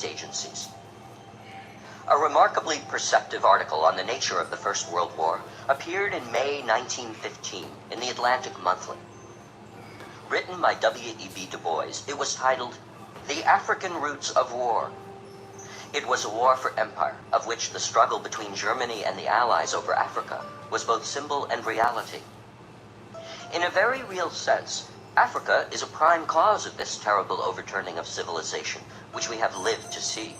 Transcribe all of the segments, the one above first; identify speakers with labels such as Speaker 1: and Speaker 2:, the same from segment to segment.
Speaker 1: news agencies. A remarkably perceptive article on the nature of the First World War appeared in May 1915 in the Atlantic Monthly. Written by W.E.B. Du Bois, it was titled, "The African Roots of War." It was a war for empire, of which the struggle between Germany and the Allies over Africa was both symbol and reality. In a very real sense, Africa is a prime cause of this terrible overturning of civilization, which we have lived to see.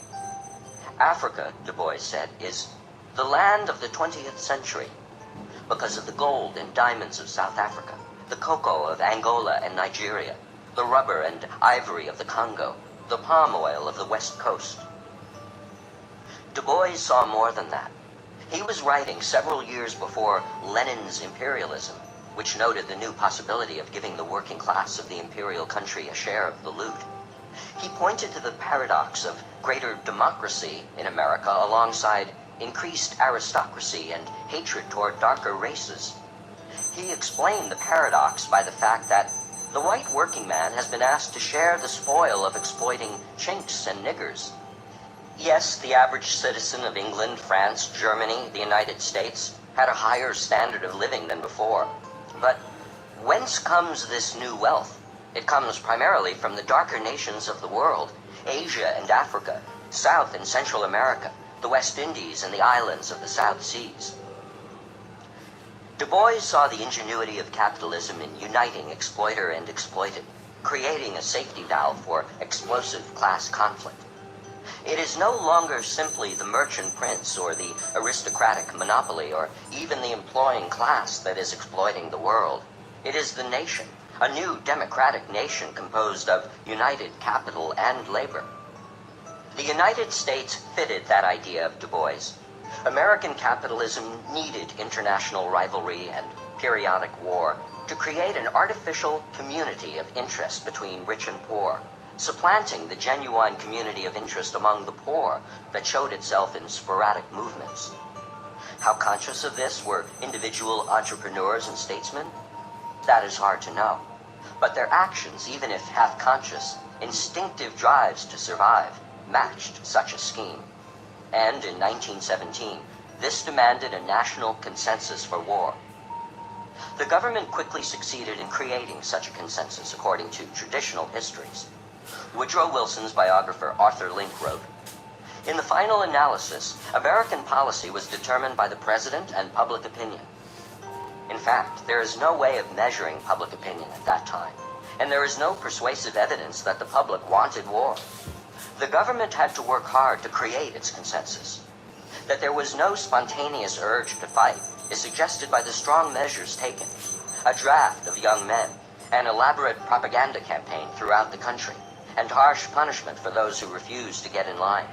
Speaker 1: Africa, Du Bois said, is the land of the 20th century because of the gold and diamonds of South Africa, the cocoa of Angola and Nigeria, the rubber and ivory of the Congo, the palm oil of the West Coast. Du Bois saw more than that. He was writing several years before Lenin's imperialism, which noted the new possibility of giving the working class of the imperial country a share of the loot. He pointed to the paradox of greater democracy in America alongside increased aristocracy and hatred toward darker races. He explained the paradox by the fact that the white working man has been asked to share the spoil of exploiting chinks and niggers. Yes, the average citizen of England, France, Germany, the United States had a higher standard of living than before. But whence comes this new wealth? It comes primarily from the darker nations of the world, Asia and Africa, South and Central America, the West Indies and the islands of the South Seas. Du Bois saw the ingenuity of capitalism in uniting exploiter and exploited, creating a safety valve for explosive class conflict. It is no longer simply the merchant prince or the aristocratic monopoly or even the employing class that is exploiting the world. It is the nation, a new democratic nation composed of united capital and labor. The United States fitted that idea of Du Bois. American capitalism needed international rivalry and periodic war to create an artificial community of interest between rich and poor, supplanting the genuine community of interest among the poor that showed itself in sporadic movements. How conscious of this were individual entrepreneurs and statesmen? That is hard to know. But their actions, even if half-conscious, instinctive drives to survive, matched such a scheme. And in 1917, this demanded a national consensus for war. The government quickly succeeded in creating such a consensus according to traditional histories. Woodrow Wilson's biographer Arthur Link wrote, "In the final analysis, American policy was determined by the president and public opinion. In fact, there is no way of measuring public opinion at that time, and there is no persuasive evidence that the public wanted war. The government had to work hard to create its consensus. That there was no spontaneous urge to fight is suggested by the strong measures taken, a draft of young men, an elaborate propaganda campaign throughout the country, and harsh punishment for those who refused to get in line."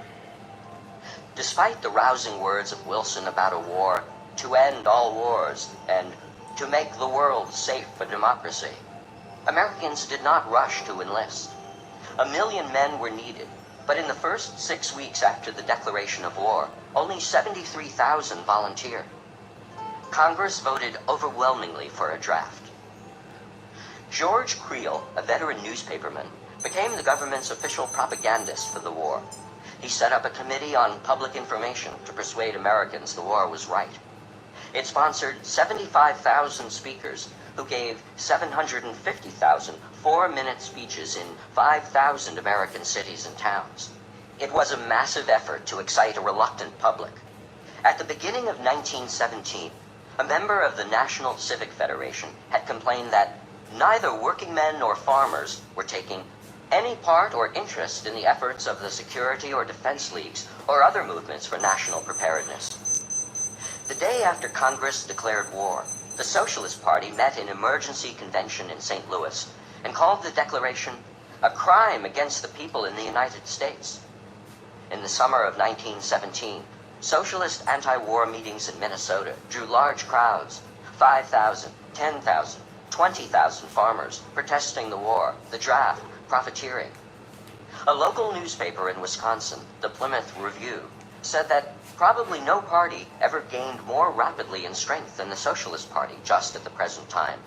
Speaker 1: Despite the rousing words of Wilson about a war to end all wars and to make the world safe for democracy, Americans did not rush to enlist. 1 million men were needed, but in the first 6 weeks after the declaration of war, only 73,000 volunteered. Congress voted overwhelmingly for a draft. George Creel, a veteran newspaperman, became the government's official propagandist for the war. He set up a committee on public information to persuade Americans the war was right. It sponsored 75,000 speakers who gave 750,000 4-minute speeches in 5,000 American cities and towns. It was a massive effort to excite a reluctant public. At the beginning of 1917, a member of the National Civic Federation had complained that neither working men nor farmers were taking any part or interest in the efforts of the security or defense leagues or other movements for national preparedness. The day after Congress declared war, the Socialist Party met in emergency convention in St. Louis and called the declaration a crime against the people in the United States. In the summer of 1917, socialist anti-war meetings in Minnesota drew large crowds, 5,000, 10,000, 20,000 farmers protesting the war, the draft, profiteering. A local newspaper in Wisconsin, the Plymouth Review, said that probably no party ever gained more rapidly in strength than the Socialist Party just at the present time.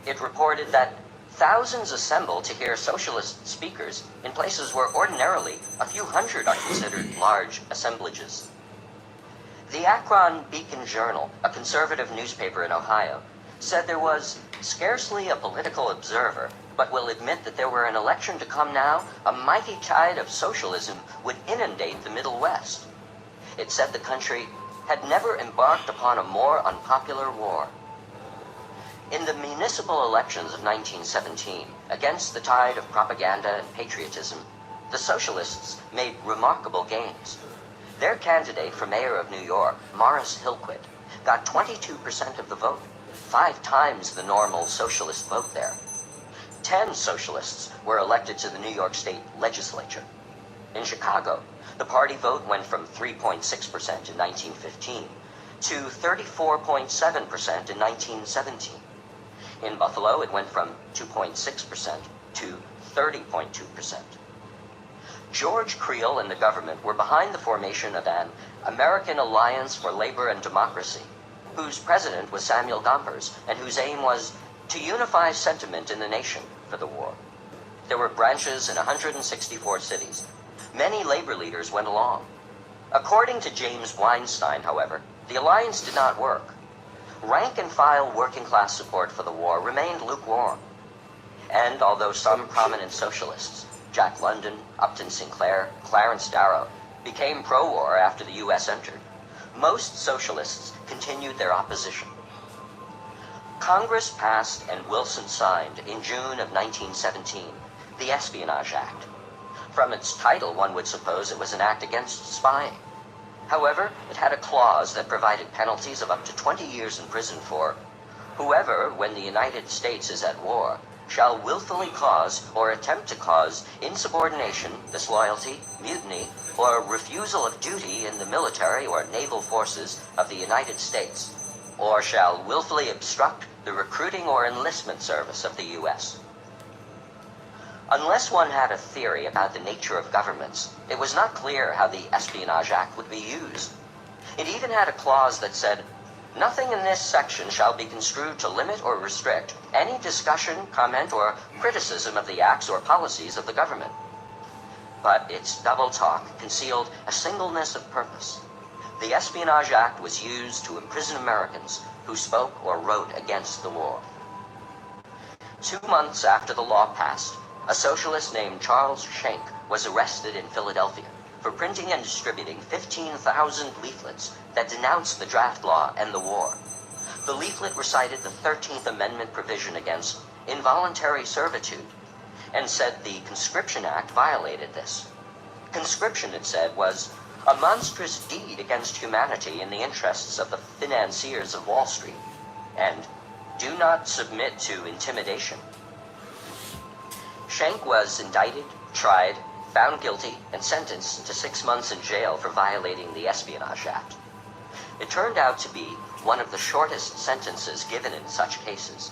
Speaker 1: It reported that Thousands assemble to hear socialist speakers in places where ordinarily a few hundred are considered large assemblages. The Akron Beacon Journal, a conservative newspaper in Ohio, said there was scarcely a political observer, but will admit that there were an election to come now, a mighty tide of socialism would inundate the Middle West. It said the country had never embarked upon a more unpopular war. In the municipal elections of 1917, against the tide of propaganda and patriotism, the socialists made remarkable gains. Their candidate for mayor of New York, Morris Hillquit, got 22% of the vote, 5 times the normal socialist vote there. 10 socialists were elected to the New York State legislature. In Chicago, the party vote went from 3.6% in 1915 to 34.7% in 1917. In Buffalo, it went from 2.6% to 30.2%. George Creel and the government were behind the formation of an American Alliance for Labor and Democracy, whose president was Samuel Gompers, and whose aim was to unify sentiment in the nation for the war. There were branches in 164 cities. Many labor leaders went along. According to James Weinstein, however, the alliance did not work. Rank-and-file working-class support for the war remained lukewarm. And although some prominent socialists, Jack London, Upton Sinclair, Clarence Darrow, became pro-war after the U.S. entered, most socialists continued their opposition. Congress passed and Wilson signed in June of 1917 the Espionage Act. From its title, one would suppose it was an act against spying. However, it had a clause that provided penalties of up to 20 years in prison for whoever, when the United States is at war, shall willfully cause or attempt to cause insubordination, disloyalty, mutiny, or refusal of duty in the military or naval forces of the United States, or shall willfully obstruct the recruiting or enlistment service of the U.S. Unless one had a theory about the nature of governments, it was not clear how the Espionage Act would be used. It even had a clause that said, "Nothing in this section shall be construed to limit or restrict any discussion, comment, or criticism of the acts or policies of the government." But its double talk concealed a singleness of purpose. The Espionage Act was used to imprison Americans who spoke or wrote against the war. 2 months after the law passed, a socialist named Charles Schenck was arrested in Philadelphia for printing and distributing 15,000 leaflets that denounced the draft law and the war. The leaflet recited the 13th Amendment provision against involuntary servitude and said the Conscription Act violated this. Conscription, it said, was a monstrous deed against humanity in the interests of the financiers of Wall Street, and do not submit to intimidation. Schenck was indicted, tried, found guilty, and sentenced to 6 months in jail for violating the Espionage Act. It turned out to be one of the shortest sentences given in such cases.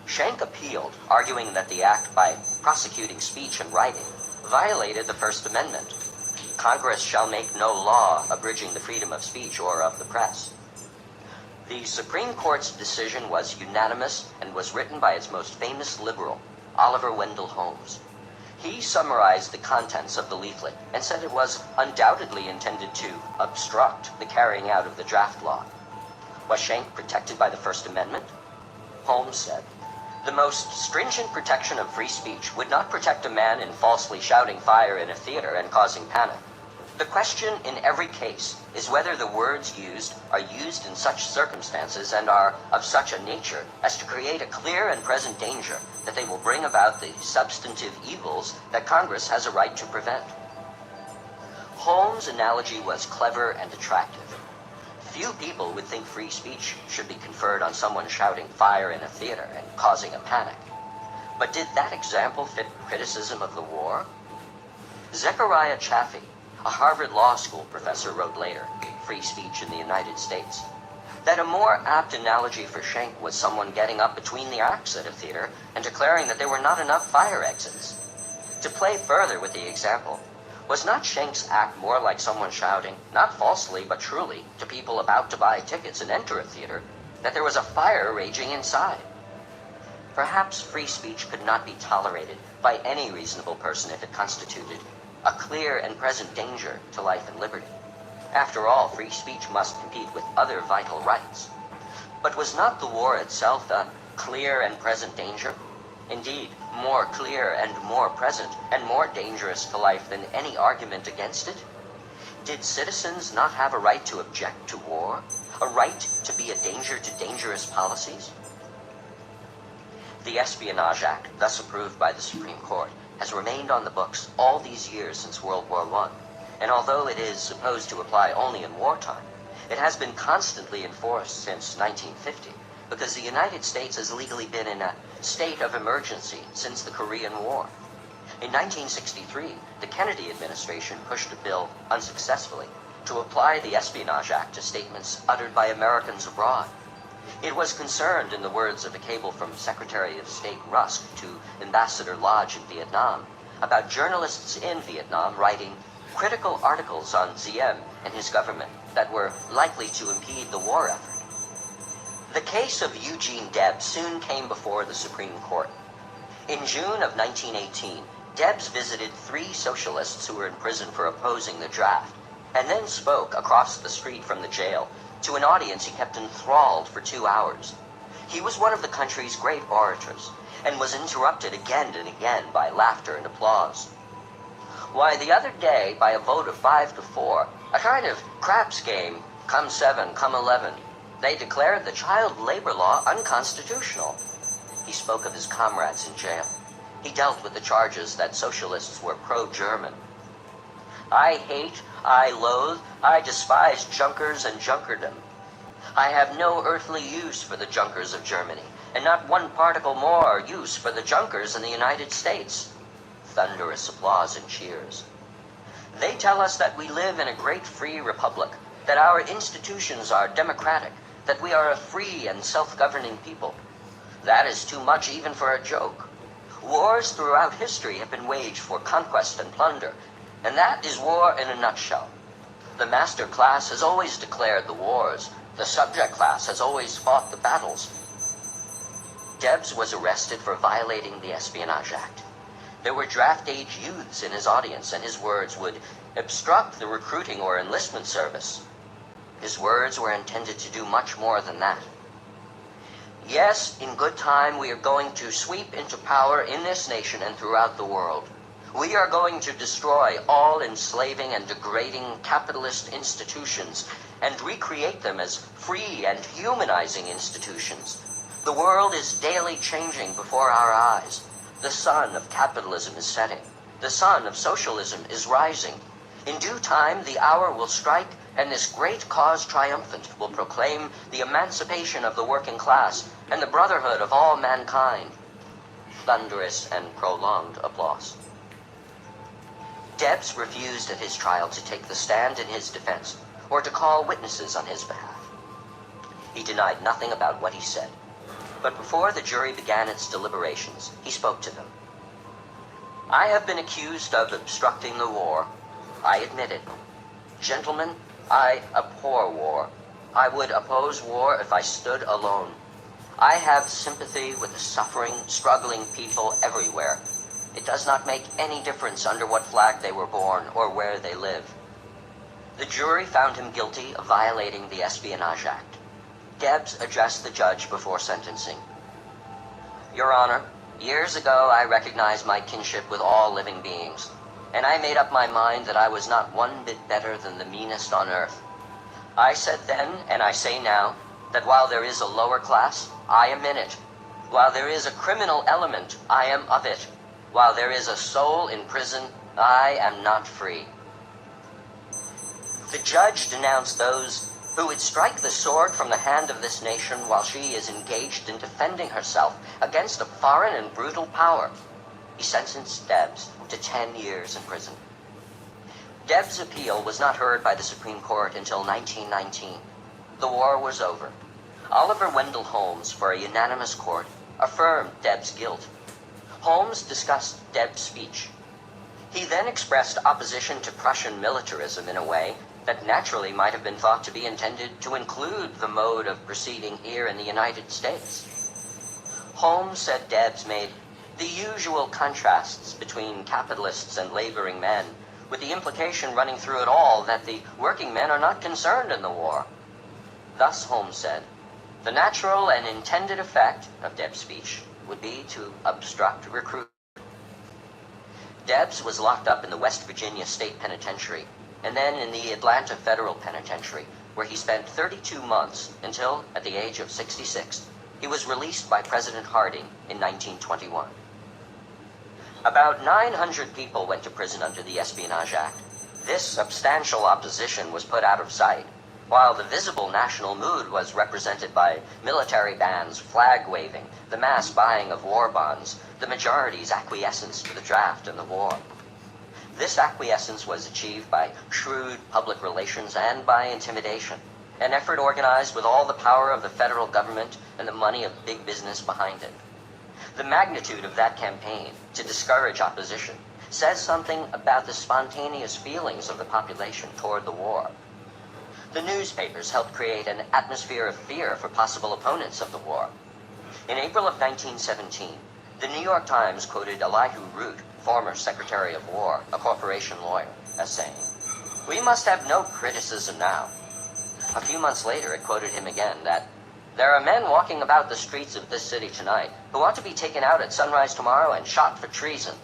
Speaker 1: Schenck appealed, arguing that the act, by prosecuting speech and writing, violated the First Amendment. Congress shall make no law abridging the freedom of speech or of the press. The Supreme Court's decision was unanimous and was written by its most famous liberal, Oliver Wendell Holmes. He summarized the contents of the leaflet and said it was undoubtedly intended to obstruct the carrying out of the draft law. Was Schenck protected by the First Amendment? Holmes said, "The most stringent protection of free speech would not protect a man in falsely shouting fire in a theater and causing panic. The question in every case is whether the words used are used in such circumstances and are of such a nature as to create a clear and present danger that they will bring about the substantive evils that Congress has a right to prevent." Holmes' analogy was clever and attractive. Few people would think free speech should be conferred on someone shouting fire in a theater and causing a panic. But did that example fit criticism of the war? Zechariah Chaffee, a Harvard Law School professor, wrote later, Free Speech in the United States, that a more apt analogy for Schenck was someone getting up between the acts at a theater and declaring that there were not enough fire exits. To play further with the example, was not Schenck's act more like someone shouting, not falsely but truly, to people about to buy tickets and enter a theater, that there was a fire raging inside? Perhaps free speech could not be tolerated by any reasonable person if it constituted a clear and present danger to life and liberty. After all, free speech must compete with other vital rights. But was not the war itself a clear and present danger? Indeed, more clear and more present and more dangerous to life than any argument against it? Did citizens not have a right to object to war? A right to be a danger to dangerous policies? The Espionage Act, thus approved by the Supreme Court, has remained on the books all these years since World War I, and although it is supposed to apply only in wartime, it has been constantly enforced since 1950, because the United States has legally been in a state of emergency since the Korean War. In 1963, the Kennedy administration pushed a bill, unsuccessfully, to apply the Espionage Act to statements uttered by Americans abroad. It was concerned, in the words of a cable from Secretary of State Rusk to Ambassador Lodge in Vietnam, about journalists in Vietnam writing critical articles on Diem and his government that were likely to impede the war effort. The case of Eugene Debs soon came before the Supreme Court. In June of 1918, Debs visited 3 socialists who were in prison for opposing the draft, and then spoke across the street from the jail to an audience he kept enthralled for 2 hours. He was one of the country's great orators, and was interrupted again and again by laughter and applause. Why, the other day, by a vote of 5 to 4, a kind of craps game, come 7, come 11, they declared the child labor law unconstitutional. He spoke of his comrades in jail. He dealt with the charges that socialists were pro-German. I hate, I loathe, I despise Junkers and Junkerdom. I have no earthly use for the Junkers of Germany, and not one particle more use for the Junkers in the United States. Thunderous applause and cheers. They tell us that we live in a great free republic, that our institutions are democratic, that we are a free and self-governing people. That is too much even for a joke. Wars throughout history have been waged for conquest and plunder, and that is war in a nutshell. The master class has always declared the wars. The subject class has always fought the battles. Debs was arrested for violating the Espionage Act. There were draft-age youths in his audience, and his words would obstruct the recruiting or enlistment service. His words were intended to do much more than that. Yes, in good time we are going to sweep into power in this nation and throughout the world. We are going to destroy all enslaving and degrading capitalist institutions and recreate them as free and humanizing institutions. The world is daily changing before our eyes. The sun of capitalism is setting. The sun of socialism is rising. In due time, the hour will strike, and this great cause triumphant will proclaim the emancipation of the working class and the brotherhood of all mankind. Thunderous and prolonged applause. Debs refused at his trial to take the stand in his defense or to call witnesses on his behalf. He denied nothing about what he said, but before the jury began its deliberations, he spoke to them. I have been accused of obstructing the war. I admit it. Gentlemen, I abhor war. I would oppose war if I stood alone. I have sympathy with the suffering, struggling people everywhere. It does not make any difference under what flag they were born or where they live. The jury found him guilty of violating the Espionage Act. Debs addressed the judge before sentencing. Your Honor, years ago I recognized my kinship with all living beings, and I made up my mind that I was not one bit better than the meanest on earth. I said then, and I say now, that while there is a lower class, I am in it. While there is a criminal element, I am of it. While there is a soul in prison, I am not free. The judge denounced those who would strike the sword from the hand of this nation while she is engaged in defending herself against a foreign and brutal power. He sentenced Debs to 10 years in prison. Debs' appeal was not heard by the Supreme Court until 1919. The war was over. Oliver Wendell Holmes, for a unanimous court, affirmed Debs' guilt. Holmes discussed Debs' speech. He then expressed opposition to Prussian militarism in a way that naturally might have been thought to be intended to include the mode of proceeding here in the United States. Holmes said Debs made the usual contrasts between capitalists and laboring men, with the implication running through it all that the working men are not concerned in the war. Thus, Holmes said, the natural and intended effect of Debs' speech would be to obstruct recruitment. Debs was locked up in the West Virginia State Penitentiary and then in the Atlanta Federal Penitentiary, where he spent 32 months until, at the age of 66, he was released by President Harding in 1921. About 900 people went to prison under the Espionage Act. This substantial opposition was put out of sight, while the visible national mood was represented by military bans, flag waving, the mass buying of war bonds, the majority's acquiescence to the draft and the war. This acquiescence was achieved by shrewd public relations and by intimidation, an effort organized with all the power of the federal government and the money of big business behind it. The magnitude of that campaign to discourage opposition says something about the spontaneous feelings of the population toward the war. The newspapers helped create an atmosphere of fear for possible opponents of the war. In April of 1917, the New York Times quoted Elihu Root, former Secretary of War, a corporation lawyer, as saying, "We must have no criticism now." A few months later, it quoted him again that, "There are men walking about the streets of this city tonight who ought to be taken out at sunrise tomorrow and shot for treason."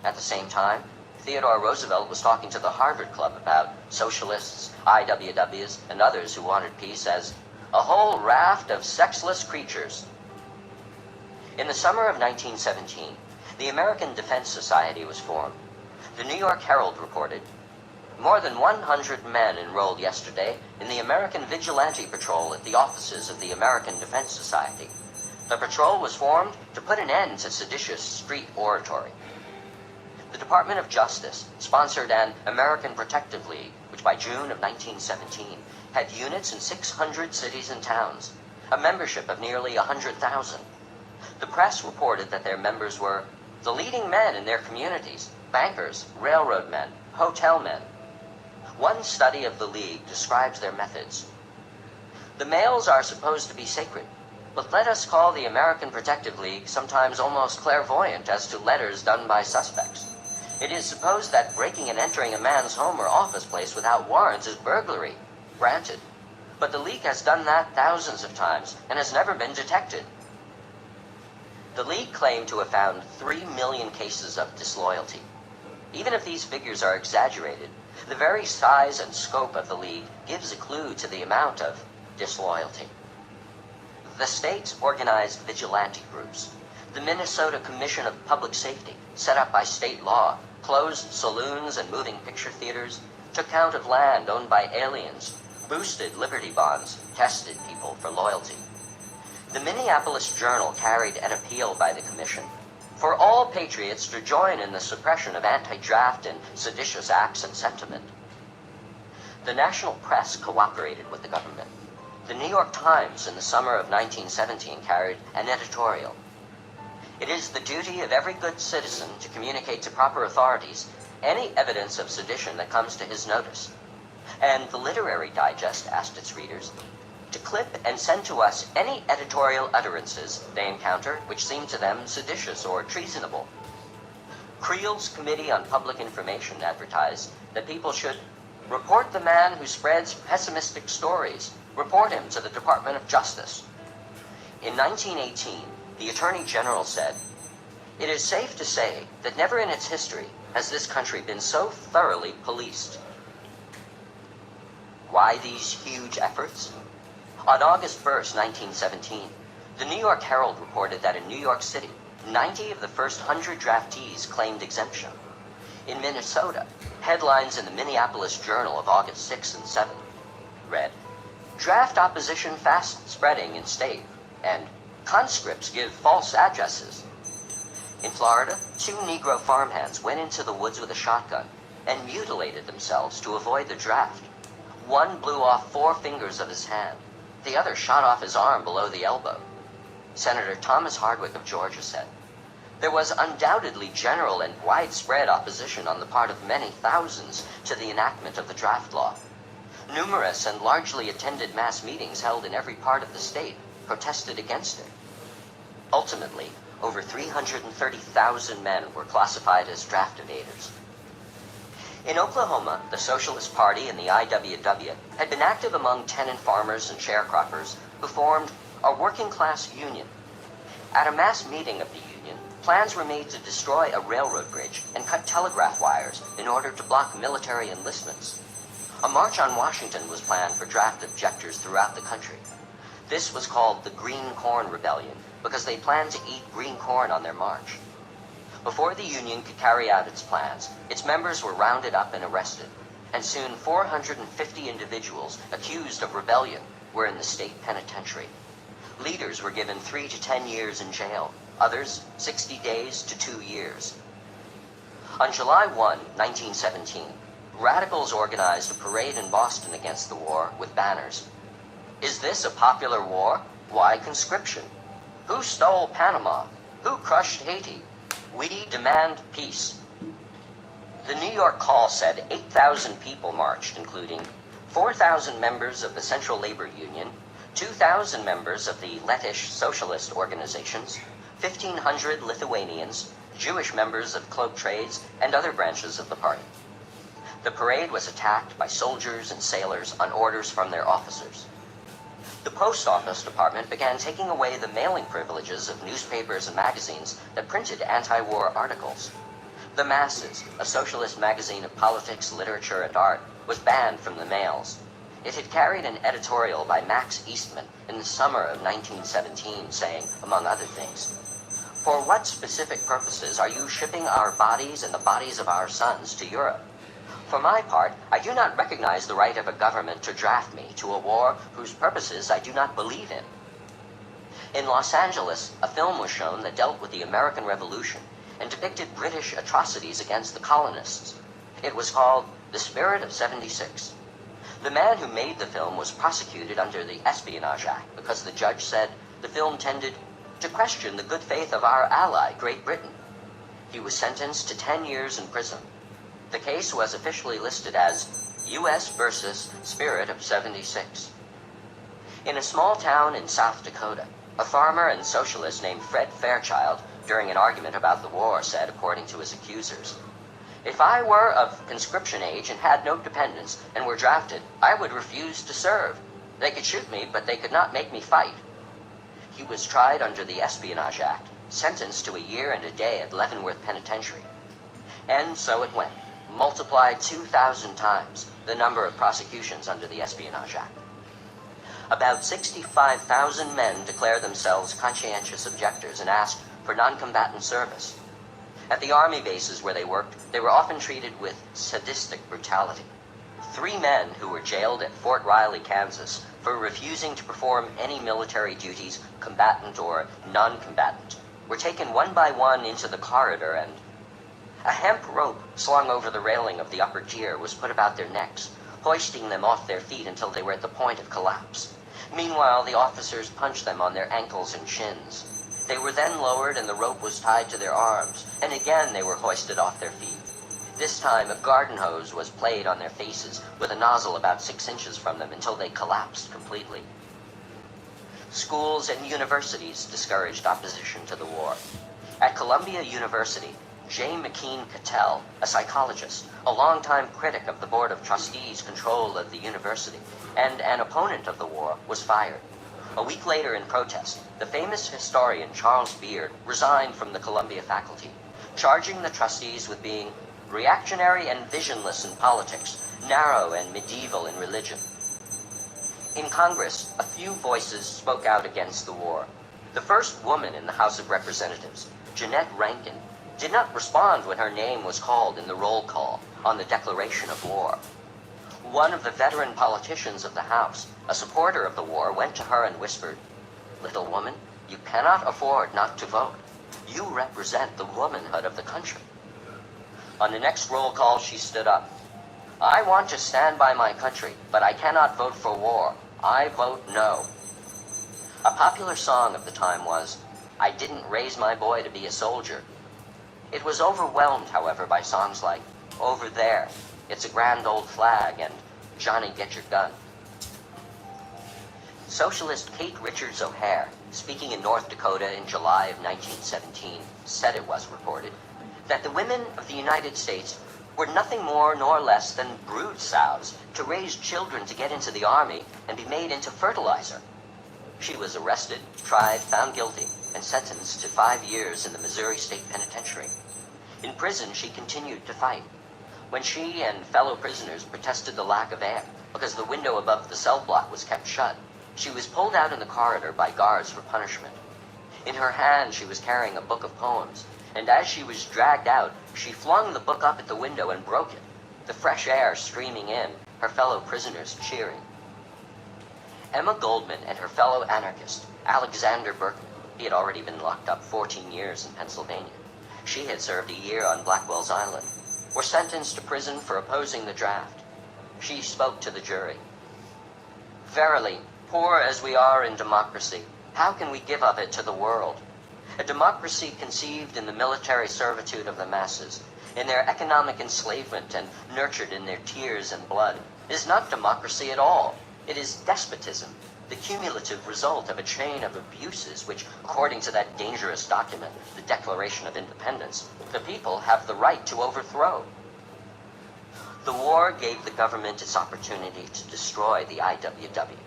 Speaker 1: At the same time, Theodore Roosevelt was talking to the Harvard Club about socialists, IWWs, and others who wanted peace as a whole raft of sexless creatures. In the summer of 1917, the American Defense Society was formed. The New York Herald reported, "More than 100 men enrolled yesterday in the American Vigilante Patrol at the offices of the American Defense Society. The patrol was formed to put an end to seditious street oratory." The Department of Justice sponsored an American Protective League, which by June of 1917 had units in 600 cities and towns, a membership of nearly 100,000. The press reported that their members were the leading men in their communities, bankers, railroad men, hotel men. One study of the League describes their methods. "The males are supposed to be sacred, but let us call the American Protective League sometimes almost clairvoyant as to letters done by suspects. It is supposed that breaking and entering a man's home or office place without warrants is burglary. Granted. But the League has done that thousands of times and has never been detected." The League claimed to have found 3 million cases of disloyalty. Even if these figures are exaggerated, the very size and scope of the League gives a clue to the amount of disloyalty. The states organized vigilante groups. The Minnesota Commission of Public Safety, set up by state law, closed saloons and moving picture theaters, took count of land owned by aliens, boosted Liberty Bonds, tested people for loyalty. The Minneapolis Journal carried an appeal by the commission for all patriots to join in the suppression of anti-draft and seditious acts and sentiment. The national press cooperated with the government. The New York Times in the summer of 1917 carried an editorial. "It is the duty of every good citizen to communicate to proper authorities any evidence of sedition that comes to his notice." And the Literary Digest asked its readers to clip and send to us any editorial utterances they encounter which seem to them seditious or treasonable. Creel's Committee on Public Information advertised that people should report the man who spreads pessimistic stories, report him to the Department of Justice. In 1918, the Attorney General said, "It is safe to say that never in its history has this country been so thoroughly policed." Why these huge efforts? On August 1st, 1917, the New York Herald reported that in New York City, 90 of the first 100 draftees claimed exemption. In Minnesota, headlines in the Minneapolis Journal of August 6 and 7 read, "Draft opposition fast spreading in state," and "Conscripts give false addresses." In Florida, 2 Negro farmhands went into the woods with a shotgun and mutilated themselves to avoid the draft. One blew off 4 fingers of his hand. The other shot off his arm below the elbow. Senator Thomas Hardwick of Georgia said, "There was undoubtedly general and widespread opposition on the part of many thousands to the enactment of the draft law. Numerous and largely attended mass meetings held in every part of the state protested against it." Ultimately, over 330,000 men were classified as draft evaders. In Oklahoma, the Socialist Party and the IWW had been active among tenant farmers and sharecroppers who formed a working-class union. At a mass meeting of the union, plans were made to destroy a railroad bridge and cut telegraph wires in order to block military enlistments. A march on Washington was planned for draft objectors throughout the country. This was called the Green Corn Rebellion because they planned to eat green corn on their march. Before the Union could carry out its plans, its members were rounded up and arrested, and soon 450 individuals accused of rebellion were in the state penitentiary. Leaders were given 3 to 10 years in jail, others 60 days to 2 years. On July 1, 1917, radicals organized a parade in Boston against the war with banners. Is this a popular war? Why conscription? Who stole Panama? Who crushed Haiti? We demand peace. The New York Call said 8,000 people marched, including 4,000 members of the Central Labor Union, 2,000 members of the Lettish socialist organizations, 1,500 Lithuanians, Jewish members of cloak trades, and other branches of the party. The parade was attacked by soldiers and sailors on orders from their officers. The Post Office Department began taking away the mailing privileges of newspapers and magazines that printed anti-war articles. The Masses, a socialist magazine of politics, literature, and art, was banned from the mails. It had carried an editorial by Max Eastman in the summer of 1917 saying, among other things, "For what specific purposes are you shipping our bodies and the bodies of our sons to Europe? For my part, I do not recognize the right of a government to draft me to a war whose purposes I do not believe in." In Los Angeles, a film was shown that dealt with the American Revolution and depicted British atrocities against the colonists. It was called The Spirit of '76. The man who made the film was prosecuted under the Espionage Act because the judge said the film tended to question the good faith of our ally, Great Britain. He was sentenced to 10 years in prison. The case was officially listed as U.S. versus Spirit of '76. In a small town in South Dakota, a farmer and socialist named Fred Fairchild, during an argument about the war, said, according to his accusers, "If I were of conscription age and had no dependents and were drafted, I would refuse to serve. They could shoot me, but they could not make me fight." He was tried under the Espionage Act, sentenced to a year and a day at Leavenworth Penitentiary. And so it went. Multiplied 2,000 times the number of prosecutions under the Espionage Act. About 65,000 men declared themselves conscientious objectors and asked for non-combatant service. At the army bases where they worked, they were often treated with sadistic brutality. 3 men who were jailed at Fort Riley, Kansas, for refusing to perform any military duties, combatant or non-combatant, were taken one by one into the corridor, and a hemp rope slung over the railing of the upper tier was put about their necks, hoisting them off their feet until they were at the point of collapse. Meanwhile, the officers punched them on their ankles and shins. They were then lowered and the rope was tied to their arms, and again they were hoisted off their feet. This time, a garden hose was played on their faces with a nozzle about 6 inches from them until they collapsed completely. Schools and universities discouraged opposition to the war. At Columbia University, J. McKean Cattell, a psychologist, a longtime critic of the Board of Trustees' control of the university, and an opponent of the war, was fired. A week later, in protest, the famous historian Charles Beard resigned from the Columbia faculty, charging the trustees with being reactionary and visionless in politics, narrow and medieval in religion. In Congress, a few voices spoke out against the war. The first woman in the House of Representatives, Jeannette Rankin, did not respond when her name was called in the roll call on the declaration of war. One of the veteran politicians of the House, a supporter of the war, went to her and whispered, "Little woman, you cannot afford not to vote. You represent the womanhood of the country." On the next roll call, she stood up. "I want to stand by my country, but I cannot vote for war. I vote no." A popular song of the time was, "I didn't raise my boy to be a soldier." It was overwhelmed, however, by songs like "Over There," "It's a Grand Old Flag," and "Johnny, Get Your Gun." Socialist Kate Richards O'Hare, speaking in North Dakota in July of 1917, said, it was reported, that the women of the United States were nothing more nor less than brood sows to raise children to get into the army and be made into fertilizer. She was arrested, tried, found guilty, and sentenced to 5 years in the Missouri State Penitentiary. In prison, she continued to fight. When she and fellow prisoners protested the lack of air because the window above the cell block was kept shut, she was pulled out in the corridor by guards for punishment. In her hand, she was carrying a book of poems, and as she was dragged out, she flung the book up at the window and broke it, the fresh air streaming in, her fellow prisoners cheering. Emma Goldman and her fellow anarchist, Alexander Berkman, he had already been locked up 14 years in Pennsylvania. She had served a year on Blackwell's Island, were sentenced to prison for opposing the draft. She spoke to the jury. Verily, poor as we are in democracy, how can we give of it to the world? A democracy conceived in the military servitude of the masses, in their economic enslavement and nurtured in their tears and blood, is not democracy at all. It is despotism, the cumulative result of a chain of abuses which, according to that dangerous document, the Declaration of Independence, the people have the right to overthrow. The war gave the government its opportunity to destroy the IWW.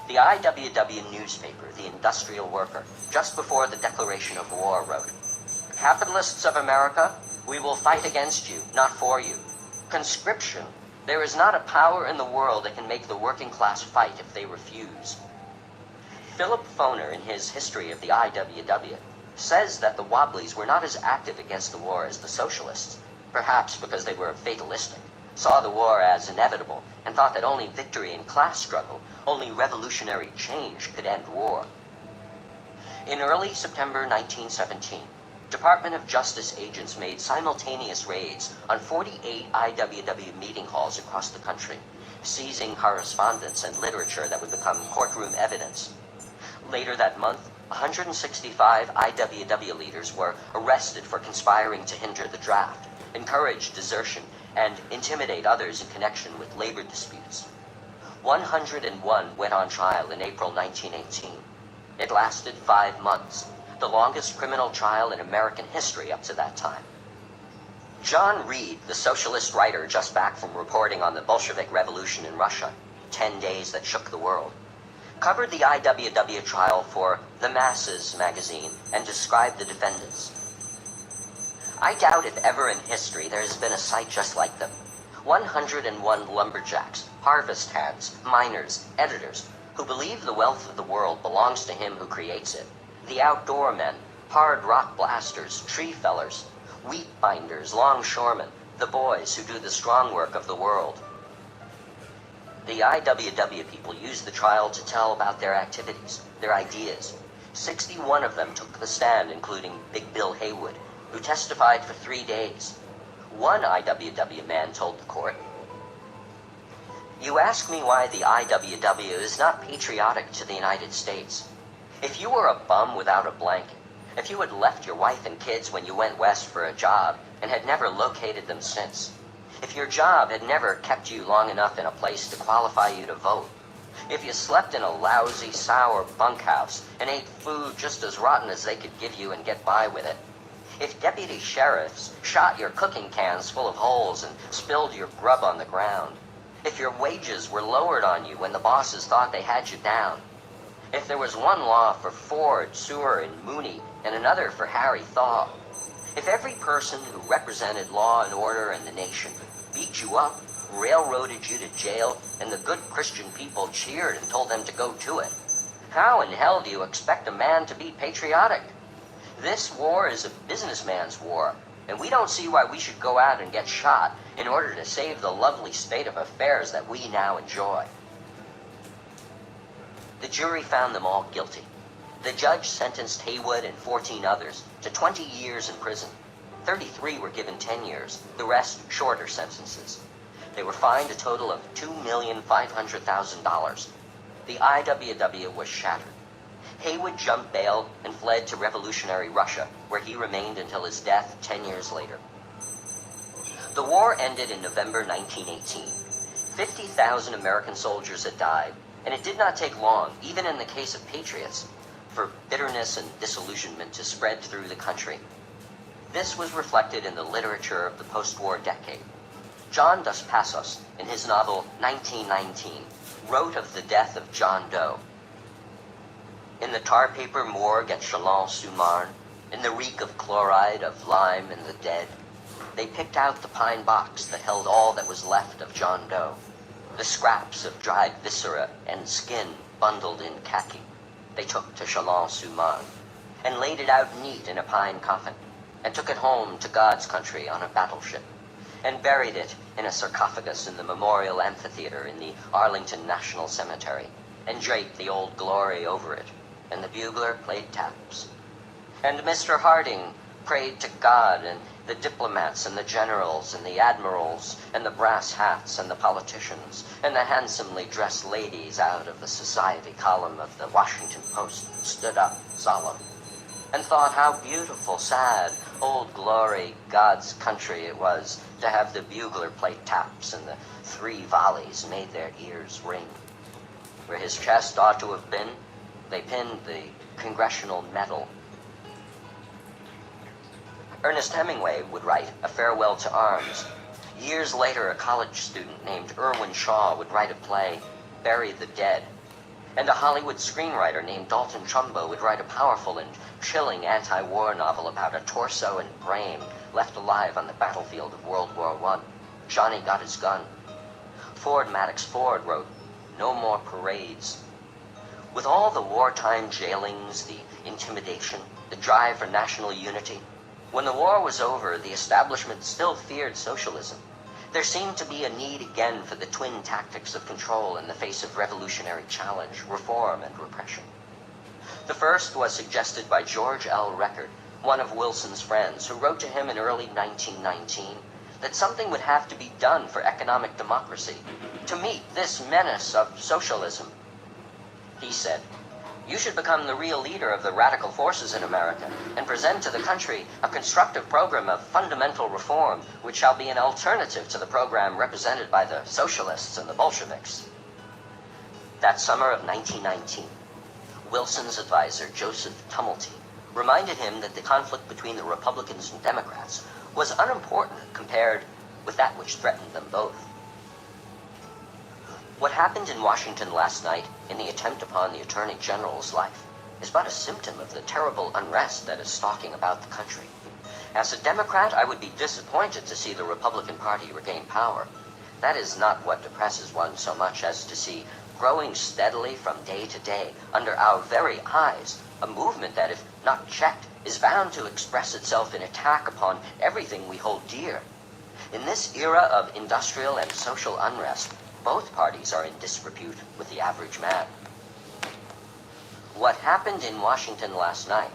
Speaker 1: The IWW newspaper, The Industrial Worker, just before the declaration of war wrote, "Capitalists of America, we will fight against you, not for you. Conscription, there is not a power in the world that can make the working class fight if they refuse." Philip Foner, in his History of the IWW, says that the Wobblies were not as active against the war as the socialists, perhaps because they were fatalistic, saw the war as inevitable, and thought that only victory in class struggle, only revolutionary change could end war. In early September 1917, Department of Justice agents made simultaneous raids on 48 IWW meeting halls across the country, seizing correspondence and literature that would become courtroom evidence. Later that month, 165 IWW leaders were arrested for conspiring to hinder the draft, encourage desertion, and intimidate others in connection with labor disputes. 101 went on trial in April 1918. It lasted 5 months, the longest criminal trial in American history up to that time. John Reed, the socialist writer just back from reporting on the Bolshevik Revolution in Russia, 10 Days That Shook the World, covered the IWW trial for The Masses magazine and described the defendants. "I doubt if ever in history there has been a sight just like them. 101 lumberjacks, harvest hands, miners, editors, who believe the wealth of the world belongs to him who creates it. The outdoor men, hard rock blasters, tree fellers, wheat binders, longshoremen, the boys who do the strong work of the world." The IWW people used the trial to tell about their activities, their ideas. 61 of them took the stand, including Big Bill Haywood, who testified for 3 days. One IWW man told the court, "You ask me why the IWW is not patriotic to the United States. If you were a bum without a blanket, if you had left your wife and kids when you went west for a job and had never located them since, if your job had never kept you long enough in a place to qualify you to vote, if you slept in a lousy, sour bunkhouse and ate food just as rotten as they could give you and get by with it, if deputy sheriffs shot your cooking cans full of holes and spilled your grub on the ground, if your wages were lowered on you when the bosses thought they had you down, if there was one law for Ford, Seward, and Mooney and another for Harry Thaw, if every person who represented law and order in the nation beat you up, railroaded you to jail, and the good Christian people cheered and told them to go to it, how in hell do you expect a man to be patriotic? This war is a businessman's war, and we don't see why we should go out and get shot in order to save the lovely state of affairs that we now enjoy." The jury found them all guilty. The judge sentenced Haywood and 14 others to 20 years in prison. 33 were given 10 years, the rest shorter sentences. They were fined a total of $2,500,000. The IWW was shattered. Haywood jumped bail and fled to revolutionary Russia, where he remained until his death 10 years later. The war ended in November 1918. 50,000 American soldiers had died, And it did not take long, even in the case of patriots, for bitterness and disillusionment to spread through the country. This was reflected in the literature of the post-war decade. John Dos Passos, in his novel 1919, wrote of the death of John Doe. In the tar paper morgue at Chalon-sur-Marne, in the reek of chloride, of lime, and the dead, they picked out the pine box that held all that was left of John Doe, the scraps of dried viscera and skin bundled in khaki. They took to Chalon-sur-Marne, and laid it out neat in a pine coffin, and took it home to God's country on a battleship, and buried it in a sarcophagus in the Memorial Amphitheater in the Arlington National Cemetery, and draped the Old Glory over it, and the bugler played taps. And Mr. Harding prayed to God, and the diplomats and the generals and the admirals and the brass hats and the politicians and the handsomely dressed ladies out of the society column of the Washington Post stood up solemn, and thought how beautiful, sad, Old Glory, God's country it was to have the bugler play taps and the 3 volleys made their ears ring. Where his chest ought to have been, they pinned the Congressional Medal. Ernest Hemingway would write A Farewell to Arms. Years later, a college student named Irwin Shaw would write a play, Bury the Dead. And a Hollywood screenwriter named Dalton Trumbo would write a powerful and chilling anti-war novel about a torso and brain left alive on the battlefield of World War I. Johnny Got His Gun. Ford Madox Ford wrote No More Parades. With all the wartime jailings, the intimidation, the drive for national unity, when the war was over, the establishment still feared socialism. There seemed to be a need again for the twin tactics of control in the face of revolutionary challenge, reform, and repression. The first was suggested by George L. Record, one of Wilson's friends, who wrote to him in early 1919 that something would have to be done for economic democracy to meet this menace of socialism. He said, "You should become the real leader of the radical forces in America and present to the country a constructive program of fundamental reform which shall be an alternative to the program represented by the socialists and the Bolsheviks." That summer of 1919, Wilson's advisor, Joseph Tumulty, reminded him that the conflict between the Republicans and Democrats was unimportant compared with that which threatened them both. What happened in Washington last night in the attempt upon the Attorney General's life is but a symptom of the terrible unrest that is stalking about the country. As a Democrat, I would be disappointed to see the Republican Party regain power. That is not what depresses one so much as to see growing steadily from day to day under our very eyes a movement that, if not checked, is bound to express itself in attack upon everything we hold dear. In this era of industrial and social unrest, both parties are in disrepute with the average man. What happened in Washington last night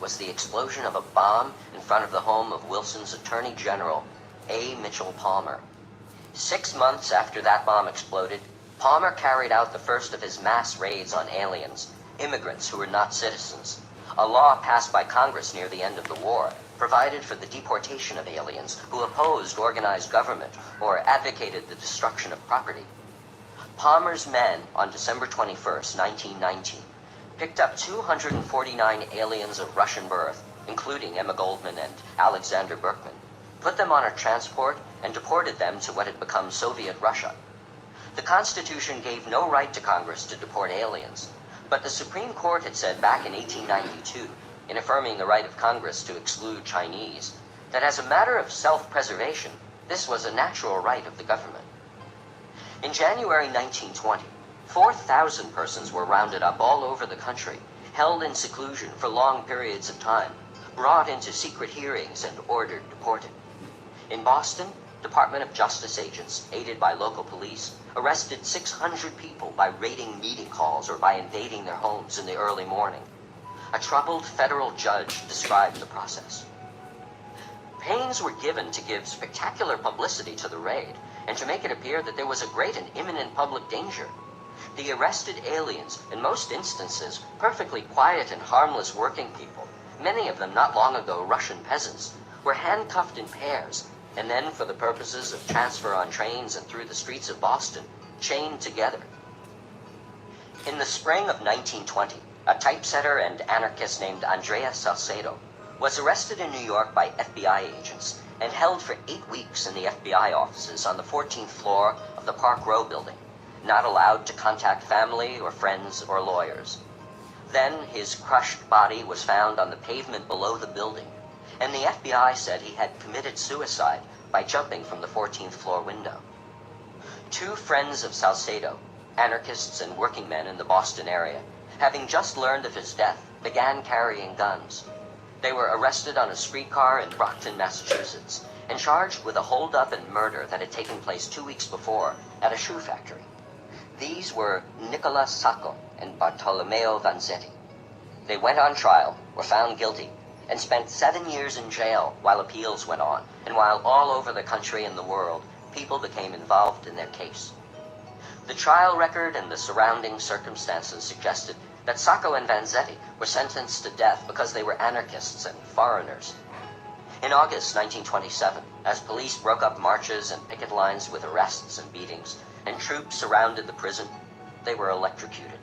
Speaker 1: was the explosion of a bomb in front of the home of Wilson's Attorney General, A. Mitchell Palmer. 6 months after that bomb exploded, Palmer carried out the first of his mass raids on aliens, immigrants who were not citizens. A law passed by Congress near the end of the war provided for the deportation of aliens who opposed organized government or advocated the destruction of property. Palmer's men on December 21st, 1919, picked up 249 aliens of Russian birth, including Emma Goldman and Alexander Berkman, put them on a transport, and deported them to what had become Soviet Russia. The Constitution gave no right to Congress to deport aliens, but the Supreme Court had said back in 1892, in affirming the right of Congress to exclude Chinese, that as a matter of self-preservation, this was a natural right of the government. In January 1920, 4,000 persons were rounded up all over the country, held in seclusion for long periods of time, brought into secret hearings and ordered deported. In Boston, Department of Justice agents, aided by local police, arrested 600 people by raiding meeting halls or by invading their homes in the early morning. A troubled federal judge described the process. Pains were given to give spectacular publicity to the raid and to make it appear that there was a great and imminent public danger. The arrested aliens, in most instances perfectly quiet and harmless working people, many of them not long ago Russian peasants, were handcuffed in pairs and then, for the purposes of transfer on trains and through the streets of Boston, chained together. In the spring of 1920, a typesetter and anarchist named Andrea Salcedo was arrested in New York by FBI agents and held for 8 weeks in the FBI offices on the 14th floor of the Park Row building, not allowed to contact family or friends or lawyers. Then his crushed body was found on the pavement below the building, and the FBI said he had committed suicide by jumping from the 14th floor window. 2 friends of Salcedo, anarchists and working men in the Boston area, having just learned of his death, began carrying guns. They were arrested on a streetcar in Brockton, Massachusetts, and charged with a holdup and murder that had taken place 2 weeks before at a shoe factory. These were Nicola Sacco and Bartolomeo Vanzetti. They went on trial, were found guilty, and spent 7 years in jail while appeals went on, and while all over the country and the world, people became involved in their case. The trial record and the surrounding circumstances suggested that Sacco and Vanzetti were sentenced to death because they were anarchists and foreigners. In August 1927, as police broke up marches and picket lines with arrests and beatings, and troops surrounded the prison, they were electrocuted.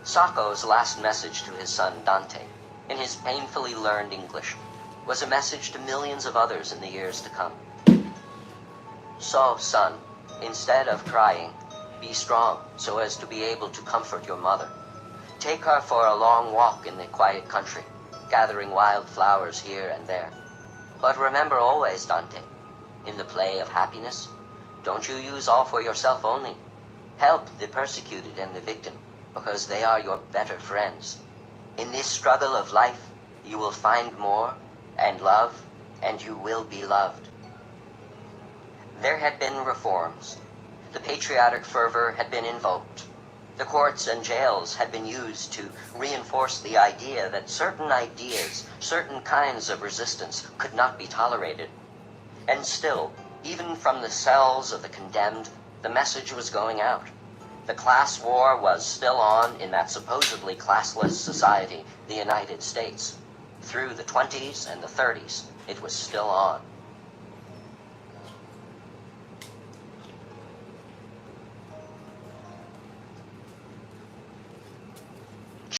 Speaker 1: Sacco's last message to his son Dante, in his painfully learned English, was a message to millions of others in the years to come. So, son, instead of crying, be strong so as to be able to comfort your mother. Take her for a long walk in the quiet country, gathering wild flowers here and there. But remember always, Dante, in the play of happiness, don't you use all for yourself only. Help the persecuted and the victim, because they are your better friends. In this struggle of life, you will find more, and love, and you will be loved. There had been reforms. The patriotic fervor had been invoked. The courts and jails had been used to reinforce the idea that certain ideas, certain kinds of resistance could not be tolerated. And still, even from the cells of the condemned, the message was going out. The class war was still on in that supposedly classless society, the United States. Through the 20s and the 30s, it was still on.